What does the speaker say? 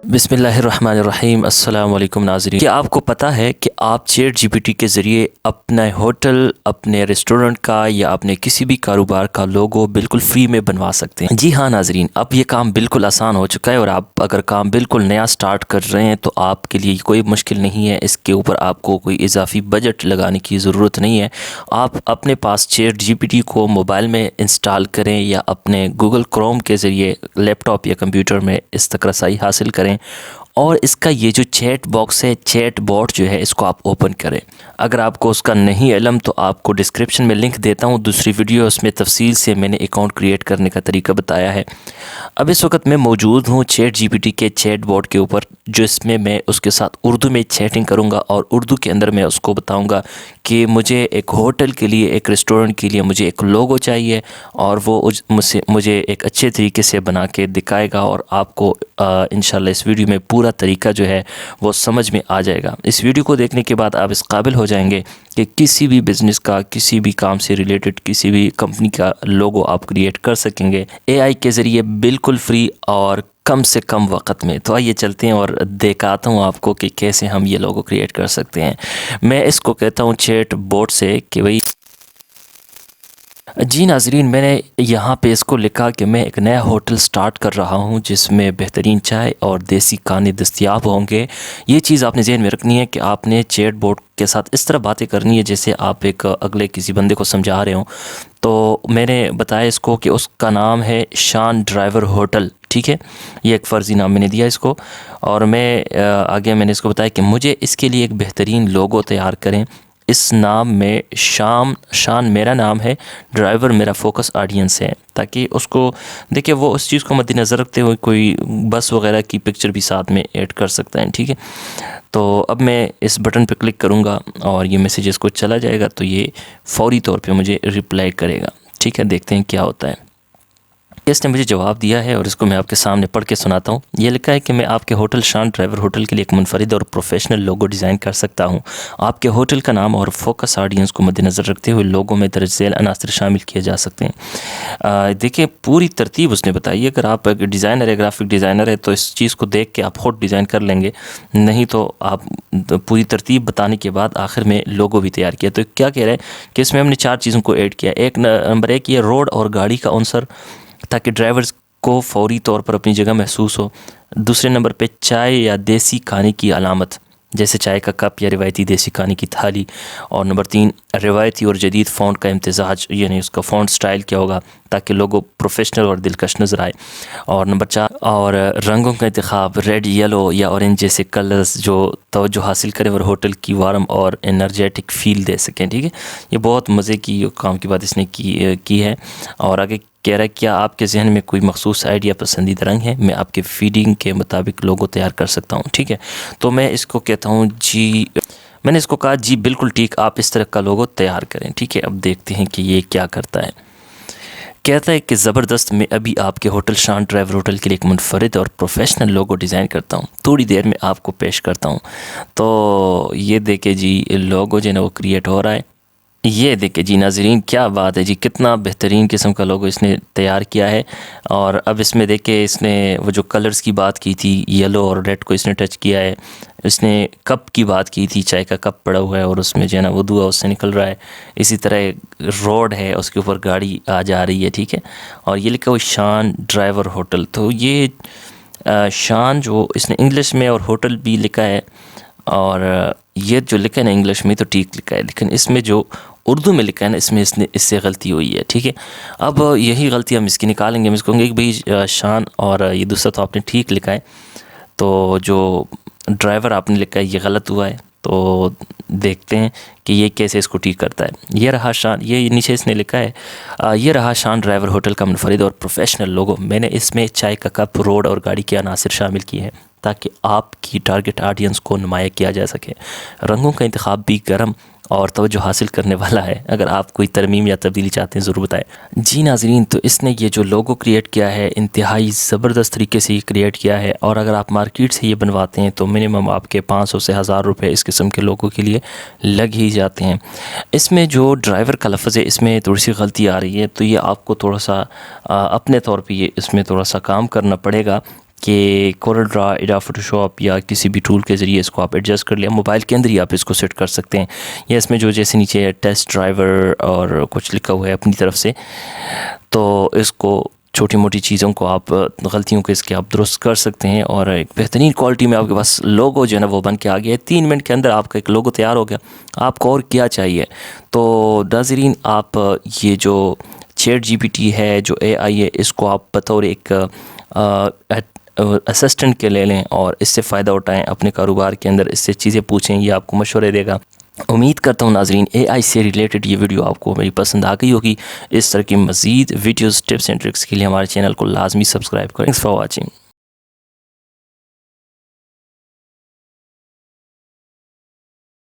बिस्मिल्लाहिर्रहमानिर्रहीम। अस्सलाम वालेकुम नाज़रीन। क्या आपको पता है कि आप चैट जीपीटी के ज़रिए अपने होटल, अपने रेस्टोरेंट का या अपने किसी भी कारोबार का लोगो बिल्कुल फ्री में बनवा सकते हैं? जी हाँ नाज़रीन, अब ये काम बिल्कुल आसान हो चुका है और आप अगर काम बिल्कुल नया स्टार्ट कर रहे हैं तो आपके लिए कोई मुश्किल नहीं है। इसके ऊपर आपको कोई इजाफी बजट लगाने की ज़रूरत नहीं है। आप अपने पास चैट जीपीटी को मोबाइल में इंस्टॉल करें या अपने गूगल क्रोम के ज़रिए लैपटॉप या कंप्यूटर में इस तक रसाई हासिल करें और इसका ये जो चैट बॉक्स है, चैट बॉट जो है, इसको आप ओपन करें। अगर आपको उसका नहीं इल्म तो आपको डिस्क्रिप्शन में लिंक देता हूँ दूसरी वीडियो, उसमें तफसील से मैंने अकाउंट क्रिएट करने का तरीका बताया है। अब इस वक्त मैं मौजूद हूँ चैट जीपीटी के चैट बॉट के ऊपर, जो इसमें मैं उसके साथ उर्दू में चैटिंग करूँगा और उर्दू के अंदर मैं उसको बताऊँगा कि मुझे एक होटल के लिए, एक रेस्टोरेंट के लिए मुझे एक लोगो चाहिए और वो मुझे एक अच्छे तरीके से बना के दिखाएगा और आपको इंशाल्लाह इस वीडियो में पूरा तरीका जो है वो समझ में आ जाएगा। इस वीडियो को देखने के बाद आप इस काबिल हो जाएंगे कि किसी भी बिज़नेस का, किसी भी काम से रिलेटेड किसी भी कंपनी का लोगो आप क्रिएट कर सकेंगे एआई के ज़रिए बिल्कुल फ्री और कम से कम वक्त में। तो आइए चलते हैं और दिखाता हूँ आपको कि कैसे हम ये लोगो क्रिएट कर सकते हैं। मैं इसको कहता हूँ चैट बोट से कि भाई जी नाज़रीन, मैंने यहाँ पे इसको लिखा कि मैं एक नया होटल स्टार्ट कर रहा हूँ जिसमें बेहतरीन चाय और देसी खाने दस्तयाब होंगे। ये चीज़ आपने ज़हन में रखनी है कि आपने चैट बोट के साथ इस तरह बातें करनी है जैसे आप एक अगले किसी बंदे को समझा रहे हों। तो मैंने बताया इसको कि उसका नाम है शान ड्राइवर होटल, ठीक है। ये एक फ़र्ज़ी नाम मैंने दिया इसको और मैं आगे मैंने इसको बताया कि मुझे इसके लिए एक बेहतरीन लोगो तैयार करें। इस नाम में शान मेरा नाम है, ड्राइवर मेरा फोकस ऑडियंस है, ताकि उसको देखिए वो उस चीज़ को मद्देनज़र रखते हुए कोई बस वगैरह की पिक्चर भी साथ में ऐड कर सकता है, ठीक है। तो अब मैं इस बटन पर क्लिक करूँगा और ये मैसेज इसको चला जाएगा तो ये फ़ौरी तौर पे मुझे रिप्लाई करेगा, ठीक है। देखते हैं क्या होता है। इसने मुझे जवाब दिया है और इसको मैं आपके सामने पढ़ के सुनाता हूँ। ये लिखा है कि मैं आपके होटल शान ड्राइवर होटल के लिए एक मुनफरिद और प्रोफेशनल लोगो डिज़ाइन कर सकता हूँ। आपके होटल का नाम और फोकस ऑडियंस को मद्देनज़र रखते हुए लोगों में दर्ज झेल अनासर शामिल किए जा सकते हैं। देखिए पूरी तरतीब उसने बताई है। अगर आप एक डिज़ाइनर है, ग्राफिक डिज़ाइनर है, तो इस चीज़ को देख के आप खुद डिज़ाइन कर लेंगे, नहीं तो आप पूरी तरतीब बताने के बाद आखिर में लोगो भी तैयार किया। तो क्या कह रहे हैं कि इसमें हमने 4 चीज़ों को ऐड किया। एक नंबर 1 ये रोड और गाड़ी का अंसर, ताकि ड्राइवर्स को फौरी तौर पर अपनी जगह महसूस हो। दूसरे नंबर पे चाय या देसी खाने की अलामत, जैसे चाय का कप या रिवायती देसी खाने की थाली। और नंबर 3 रिवायती और जदीद फ़ॉन्ट का इम्तिजाज, यानी उसका फ़ॉन्ट स्टाइल क्या होगा ताकि लोगो प्रोफेशनल और दिलकश नज़र आए। और नंबर 4 और रंगों का इंतखाब, रेड, येलो या ऑरेंज जैसे कलर्स जो तवज्जो हासिल करें और होटल की वार्म और एनर्जेटिक फ़ील दे सकें, ठीक है। ये बहुत मज़े की काम की बात इसने की है। और आगे कह रहा है क्या आपके जहन में कोई मखसूस आइडिया, पसंदीदा रंग है? मैं आपके फीडिंग के मुताबिक लोगो तैयार कर सकता हूँ, ठीक है। तो मैं इसको कहता हूँ जी, मैंने इसको कहा जी बिल्कुल ठीक, आप इस तरह का लोगो तैयार करें, ठीक है। अब देखते हैं कि ये क्या करता है। कहता है कि ज़बरदस्त, मैं अभी आपके होटल शान ड्राइवर होटल के लिए एक मुनफरिद और प्रोफेशनल लोगो डिज़ाइन करता हूँ, थोड़ी देर में आपको पेश करता हूँ। तो ये देखे जी लोगो जो है ना वो क्रिएट हो रहा है। ये देखिए जी नाज़रीन, क्या बात है जी, कितना बेहतरीन किस्म का लोगो इसने तैयार किया है। और अब इसमें देखिए इसने वो जो कलर्स की बात की थी, येलो और रेड को इसने टच किया है। इसने कप की बात की थी, चाय का कप पड़ा हुआ है और उसमें जो है ना वो धुआं उससे निकल रहा है। इसी तरह रोड है, उसके ऊपर गाड़ी आ जा रही है, ठीक है। और ये लिखा हुआ शान ड्राइवर होटल। तो ये शान जो इसने इंग्लिश में और होटल भी लिखा है, और ये जो लिखा है ना इंग्लिश में तो ठीक लिखा है, लेकिन इसमें जो उर्दू में लिखा है ना इससे गलती हुई है, ठीक है। अब यही गलती हम इसकी निकालेंगे। हम इसको कहेंगे कि भाई शान, और ये दूसरा तो आपने ठीक लिखा है, तो जो ड्राइवर आपने लिखा है ये गलत हुआ है। तो देखते हैं कि ये कैसे इसको ठीक करता है। ये रहा शान, ये नीचे इसने लिखा है ये रहा शान ड्राइवर होटल का मुनफरिद और प्रोफेशनल लोगो। मैंने इसमें चाय का कप, रोड और गाड़ी के अनासर शामिल किए हैं ताकि आपकी टारगेट ऑडियंस को नुमाया किया जा सके। रंगों का इंतखाब भी गर्म और तवज्जो हासिल करने वाला है। अगर आप कोई तरमीम या तब्दीली चाहते हैं ज़रूर बताएं। जी नाज़रीन, तो इसने ये जो लोगो क्रिएट किया है इंतहाई ज़बरदस्त तरीके से क्रिएट किया है। और अगर आप मार्केट से ये बनवाते हैं तो मिनिमम आपके 500 से 1000 रुपये इस किस्म के लोगों के लिए लग ही जाते हैं। इसमें जो ड्राइवर का लफ्ज़ है इसमें थोड़ी सी गलती आ रही है, तो ये आपको थोड़ा सा अपने तौर पर ये इसमें थोड़ा सा काम करना पड़ेगा کہ کورل ڈرا یا فوٹوشاپ یا کسی بھی ٹول کے ذریعے اس کو آپ ایڈجسٹ کر لیں. موبائل کے اندر ہی آپ اس کو سیٹ کر سکتے ہیں. یا اس میں جو جیسے نیچے ٹیسٹ ڈرائیور اور کچھ لکھا ہوا ہے اپنی طرف سے, تو اس کو چھوٹی موٹی چیزوں کو آپ, غلطیوں کو اس کے آپ درست کر سکتے ہیں, اور ایک بہترین کوالٹی میں آپ کے پاس لوگو جو ہے نا وہ بن کے آ گیا ہے. 3 منٹ کے اندر آپ کا ایک لوگو تیار ہو گیا. آپ کو اور کیا چاہیے؟ تو ناظرین, آپ یہ جو چیٹ جی پی ٹی ہے, جو اے آئی ہے, اس کو آپ بطور ایک اسسٹنٹ کے لے لیں اور اس سے فائدہ اٹھائیں اپنے کاروبار کے اندر. اس سے چیزیں پوچھیں, یہ آپ کو مشورے دے گا. امید کرتا ہوں ناظرین اے آئی سے ریلیٹڈ یہ ویڈیو آپ کو میری پسند آ گئی ہوگی. اس طرح کی مزید ویڈیوز, ٹپس اینڈ ٹرکس کے لیے ہمارے چینل کو لازمی سبسکرائب کریں. Thanks for watching.